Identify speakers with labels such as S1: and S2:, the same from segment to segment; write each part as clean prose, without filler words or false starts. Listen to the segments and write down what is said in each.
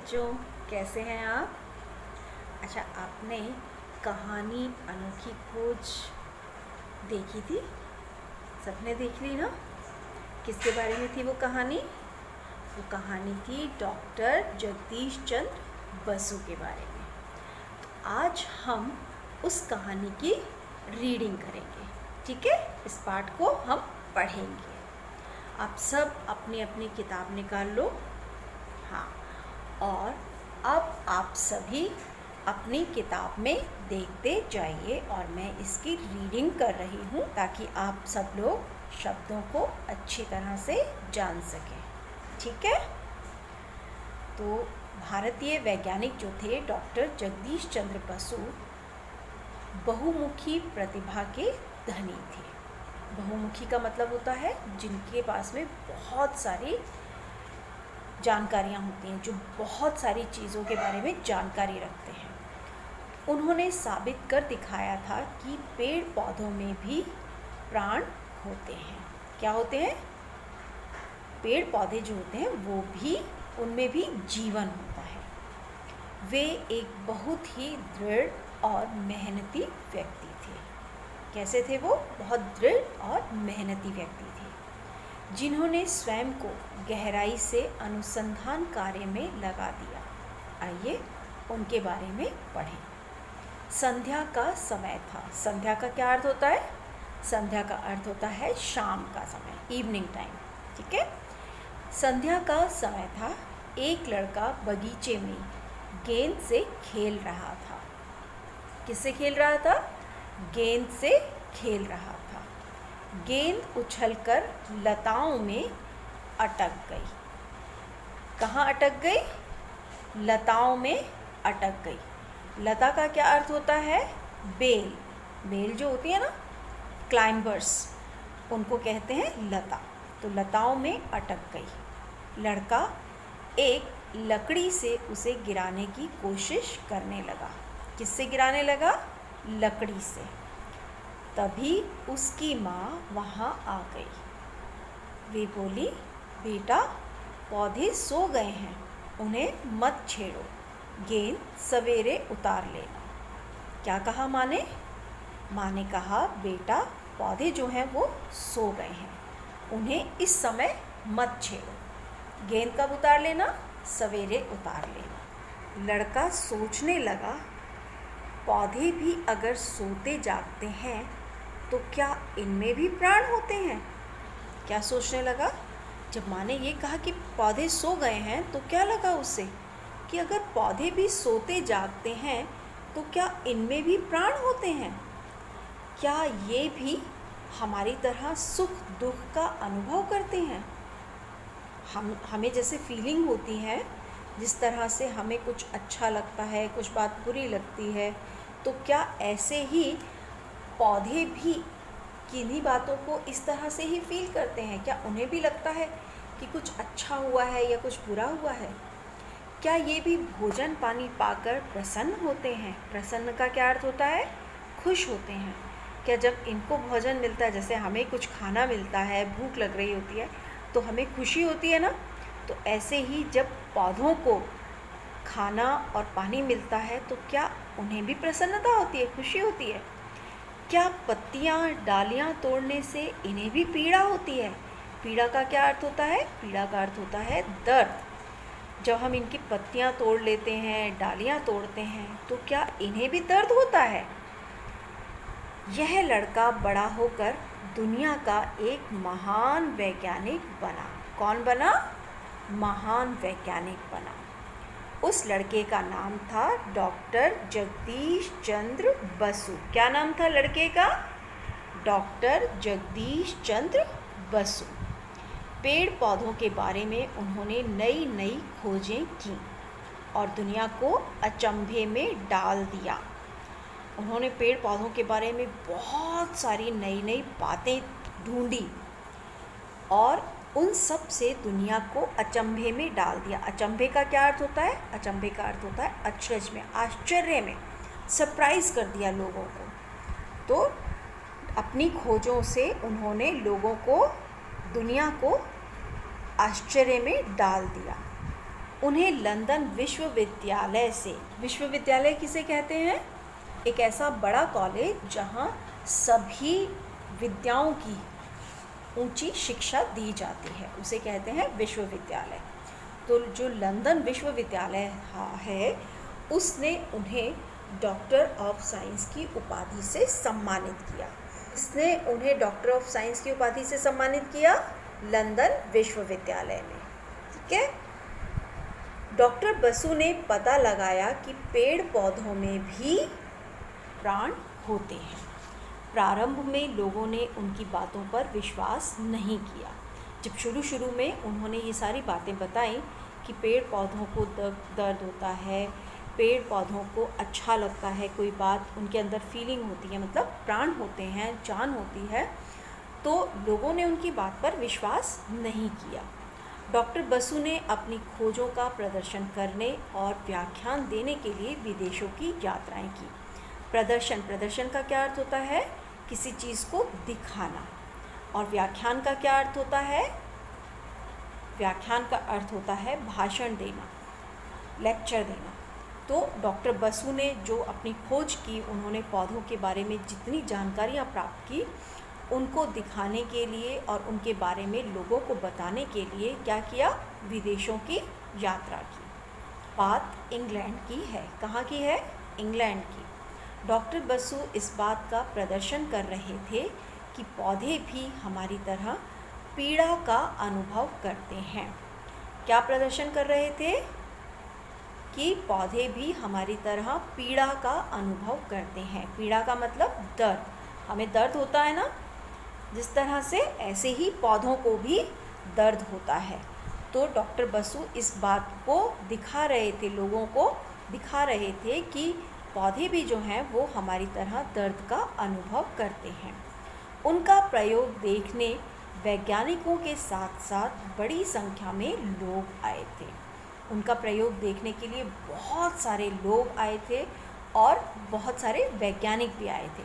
S1: बच्चों, कैसे हैं आप? अच्छा, आपने कहानी अनोखी खोज देखी थी? सबने देख ली ना? किसके बारे में थी वो कहानी? वो कहानी थी डॉक्टर जगदीश चंद्र बसु के बारे में। तो आज हम उस कहानी की रीडिंग करेंगे, ठीक है? इस पाठ को हम पढ़ेंगे। आप सब अपनी अपनी किताब निकाल लो। हाँ, और अब आप सभी अपनी किताब में देखते जाइए और मैं इसकी रीडिंग कर रही हूँ ताकि आप सब लोग शब्दों को अच्छी तरह से जान सकें, ठीक है? तो भारतीय वैज्ञानिक जो थे डॉक्टर जगदीश चंद्र बसु बहुमुखी प्रतिभा के धनी थे। बहुमुखी का मतलब होता है जिनके पास में बहुत सारी जानकारियाँ होती हैं, जो बहुत सारी चीज़ों के बारे में जानकारी रखते हैं। उन्होंने साबित कर दिखाया था कि पेड़ पौधों में भी प्राण होते हैं। क्या होते हैं? पेड़ पौधे जो होते हैं वो भी, उनमें भी जीवन होता है। वे एक बहुत ही दृढ़ और मेहनती व्यक्ति थे। कैसे थे वो? बहुत दृढ़ और मेहनती व्यक्ति थे जिन्होंने स्वयं को गहराई से अनुसंधान कार्य में लगा दिया। आइए उनके बारे में पढ़ें। संध्या का समय था। संध्या का क्या अर्थ होता है? संध्या का अर्थ होता है शाम का समय, इवनिंग टाइम, ठीक है? संध्या का समय था। एक लड़का बगीचे में गेंद से खेल रहा था। किससे खेल रहा था? गेंद से खेल रहा था। गेंद उछलकर लताओं में अटक गई। कहाँ अटक गई? लताओं में अटक गई। लता का क्या अर्थ होता है? बेल। बेल जो होती है ना, क्लाइंबर्स, उनको कहते हैं लता। तो लताओं में अटक गई। लड़का एक लकड़ी से उसे गिराने की कोशिश करने लगा। किससे गिराने लगा? लकड़ी से। तभी उसकी माँ वहाँ आ गई। वे बोली, बेटा, पौधे सो गए हैं, उन्हें मत छेड़ो, गेंद सवेरे उतार लेना। क्या कहा माँ ने? माँ ने कहा, बेटा, पौधे जो हैं वो सो गए हैं, उन्हें इस समय मत छेड़ो, गेंद कब उतार लेना? सवेरे उतार लेना। लड़का सोचने लगा, पौधे भी अगर सोते जागते हैं तो क्या इनमें भी प्राण होते हैं? क्या सोचने लगा? जब माँ ने ये कहा कि पौधे सो गए हैं तो क्या लगा उसे कि अगर पौधे भी सोते जागते हैं तो क्या इनमें भी प्राण होते हैं? क्या ये भी हमारी तरह सुख दुख का अनुभव करते हैं? हमें जैसे फीलिंग होती है, जिस तरह से हमें कुछ अच्छा लगता है, कुछ बात बुरी लगती है, तो क्या ऐसे ही पौधे भी किन्हीं बातों को इस तरह से ही फील करते हैं? क्या उन्हें भी लगता है कि कुछ अच्छा हुआ है या कुछ बुरा हुआ है? क्या ये भी भोजन पानी पाकर प्रसन्न होते हैं? प्रसन्न का क्या अर्थ होता है? खुश होते हैं। क्या जब इनको भोजन मिलता है, जैसे हमें कुछ खाना मिलता है, भूख लग रही होती है तो हमें खुशी होती है ना? तो ऐसे ही जब पौधों को खाना और पानी मिलता है तो क्या उन्हें भी प्रसन्नता होती है, खुशी होती है? क्या पत्तियाँ डालियाँ तोड़ने से इन्हें भी पीड़ा होती है? पीड़ा का क्या अर्थ होता है? पीड़ा का अर्थ होता है दर्द। जब हम इनकी पत्तियाँ तोड़ लेते हैं, डालियाँ तोड़ते हैं, तो क्या इन्हें भी दर्द होता है? यह लड़का बड़ा होकर दुनिया का एक महान वैज्ञानिक बना। कौन बना? महान वैज्ञानिक बना। उस लड़के का नाम था डॉक्टर जगदीश चंद्र बसु। क्या नाम था लड़के का? डॉक्टर जगदीश चंद्र बसु। पेड़ पौधों के बारे में उन्होंने नई नई खोजें की और दुनिया को अचंभे में डाल दिया। उन्होंने पेड़ पौधों के बारे में बहुत सारी नई नई बातें ढूंढी और उन सब से दुनिया को अचंभे में डाल दिया। अचंभे का क्या अर्थ होता है? अचंभे का अर्थ होता है अचरज में, आश्चर्य में, सरप्राइज कर दिया लोगों को। तो अपनी खोजों से उन्होंने लोगों को, दुनिया को आश्चर्य में डाल दिया। उन्हें लंदन विश्वविद्यालय से, विश्वविद्यालय किसे कहते हैं? एक ऐसा बड़ा कॉलेज जहाँ सभी विद्याओं की ऊंची शिक्षा दी जाती है, उसे कहते हैं विश्वविद्यालय। तो जो लंदन विश्वविद्यालय है उसने उन्हें डॉक्टर ऑफ साइंस की उपाधि से सम्मानित किया। इसने उन्हें डॉक्टर ऑफ साइंस की उपाधि से सम्मानित किया लंदन विश्वविद्यालय में। ठीक है। डॉक्टर बसु ने पता लगाया कि पेड़ पौधों में भी प्राण होते हैं। प्रारंभ में लोगों ने उनकी बातों पर विश्वास नहीं किया। जब शुरू में उन्होंने ये सारी बातें बताई कि पेड़ पौधों को दर्द होता है, पेड़ पौधों को अच्छा लगता है, कोई बात उनके अंदर फीलिंग होती है, मतलब प्राण होते हैं, जान होती है, तो लोगों ने उनकी बात पर विश्वास नहीं किया। डॉक्टर बसु ने अपनी खोजों का प्रदर्शन करने और व्याख्यान देने के लिए विदेशों की यात्राएं की। प्रदर्शन का क्या अर्थ होता है? किसी चीज़ को दिखाना। और व्याख्यान का क्या अर्थ होता है? व्याख्यान का अर्थ होता है भाषण देना, लेक्चर देना। तो डॉक्टर बसु ने जो अपनी खोज की, उन्होंने पौधों के बारे में जितनी जानकारियाँ प्राप्त की, उनको दिखाने के लिए और उनके बारे में लोगों को बताने के लिए क्या किया? विदेशों की यात्रा की। बात इंग्लैंड की है। कहाँ की है? इंग्लैंड की। डॉक्टर बसु इस बात का प्रदर्शन कर रहे थे कि पौधे भी हमारी तरह पीड़ा का अनुभव करते हैं। क्या प्रदर्शन कर रहे थे? कि पौधे भी हमारी तरह पीड़ा का अनुभव करते हैं। पीड़ा का मतलब दर्द। हमें दर्द होता है ना, जिस तरह से, ऐसे ही पौधों को भी दर्द होता है। तो डॉक्टर बसु इस बात को दिखा रहे थे, लोगों को दिखा रहे थे कि पौधे भी जो हैं वो हमारी तरह दर्द का अनुभव करते हैं। उनका प्रयोग देखने वैज्ञानिकों के साथ साथ बड़ी संख्या में लोग आए थे। उनका प्रयोग देखने के लिए बहुत सारे लोग आए थे और बहुत सारे वैज्ञानिक भी आए थे।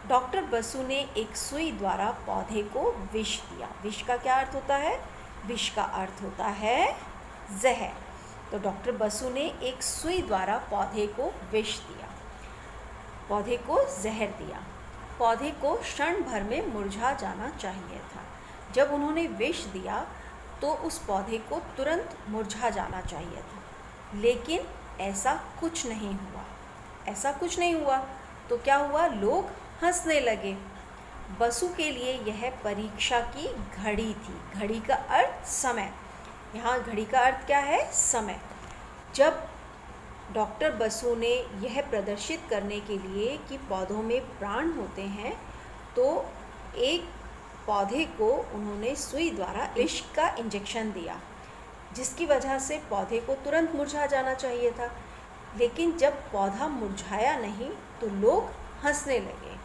S1: डॉक्टर बसु ने एक सुई द्वारा पौधे को विष दिया। विष का क्या अर्थ होता है? विष का अर्थ होता है जहर। तो डॉक्टर बसु ने एक सुई द्वारा पौधे को विष दिया, पौधे को जहर दिया। पौधे को क्षण भर में मुरझा जाना चाहिए था। जब उन्होंने विष दिया तो उस पौधे को तुरंत मुरझा जाना चाहिए था, लेकिन ऐसा कुछ नहीं हुआ। ऐसा कुछ नहीं हुआ तो क्या हुआ? लोग हंसने लगे। बसु के लिए यह परीक्षा की घड़ी थी। घड़ी का अर्थ समय। यहाँ घड़ी का अर्थ क्या है? समय। जब डॉक्टर बसु ने यह प्रदर्शित करने के लिए कि पौधों में प्राण होते हैं, तो एक पौधे को उन्होंने सुई द्वारा विष का इंजेक्शन दिया, जिसकी वजह से पौधे को तुरंत मुरझा जाना चाहिए था। लेकिन जब पौधा मुरझाया नहीं तो लोग हंसने लगे।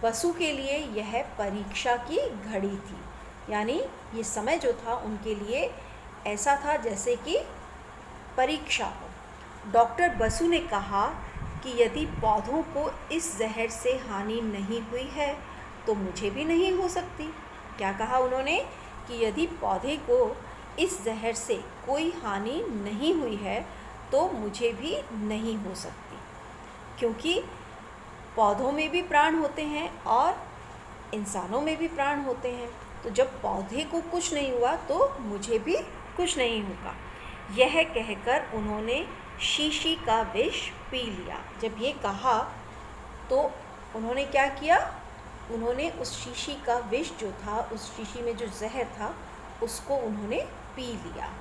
S1: बसु के लिए यह परीक्षा की घड़ी थी, यानी ये समय जो था उनके लिए ऐसा था जैसे कि परीक्षा हो। डॉक्टर बसु ने कहा कि यदि पौधों को इस जहर से हानि नहीं हुई है तो मुझे भी नहीं हो सकती। क्या कहा उन्होंने? कि यदि पौधे को इस जहर से कोई हानि नहीं हुई है तो मुझे भी नहीं हो सकती, क्योंकि पौधों में भी प्राण होते हैं और इंसानों में भी प्राण होते हैं। तो जब पौधे को कुछ नहीं हुआ तो मुझे भी कुछ नहीं होगा। यह कहकर उन्होंने शीशी का विष पी लिया। जब ये कहा तो उन्होंने क्या किया? उन्होंने उस शीशी का विष जो था, उस शीशी में जो जहर था, उसको उन्होंने पी लिया।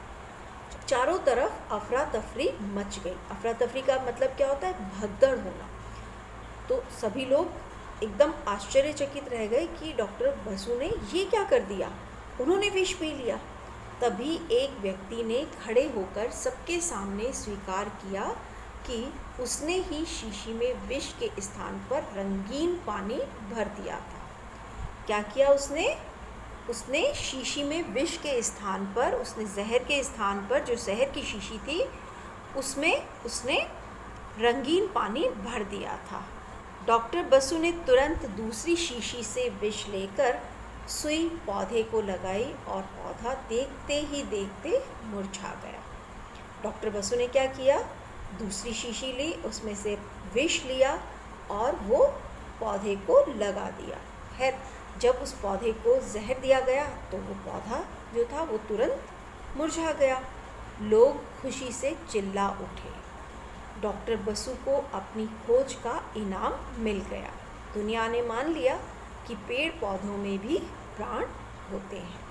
S1: चारों तरफ अफरा तफरी मच गई। अफरा तफरी का मतलब क्या होता है? भगदड़ होना। तो सभी लोग एकदम आश्चर्यचकित रह गए कि डॉक्टर बसु ने ये क्या कर दिया, उन्होंने विष पी लिया। तभी एक व्यक्ति ने खड़े होकर सबके सामने स्वीकार किया कि उसने ही शीशी में विष के स्थान पर रंगीन पानी भर दिया था। क्या किया उसने? उसने शीशी में विष के स्थान पर, उसने जहर के स्थान पर, जो जहर की शीशी थी उसमें उसने रंगीन पानी भर दिया था। डॉक्टर बसु ने तुरंत दूसरी शीशी से विष लेकर सुई पौधे को लगाई और पौधा देखते ही देखते मुरझा गया। डॉक्टर बसु ने क्या किया, दूसरी शीशी ली, उसमें से विष लिया और वो पौधे को लगा दिया। खैर जब उस पौधे को जहर दिया गया तो वो पौधा जो था वो तुरंत मुरझा गया। लोग खुशी से चिल्ला उठे। डॉक्टर बसु को अपनी खोज का इनाम मिल गया। दुनिया ने मान लिया कि पेड़ पौधों में भी प्राण होते हैं।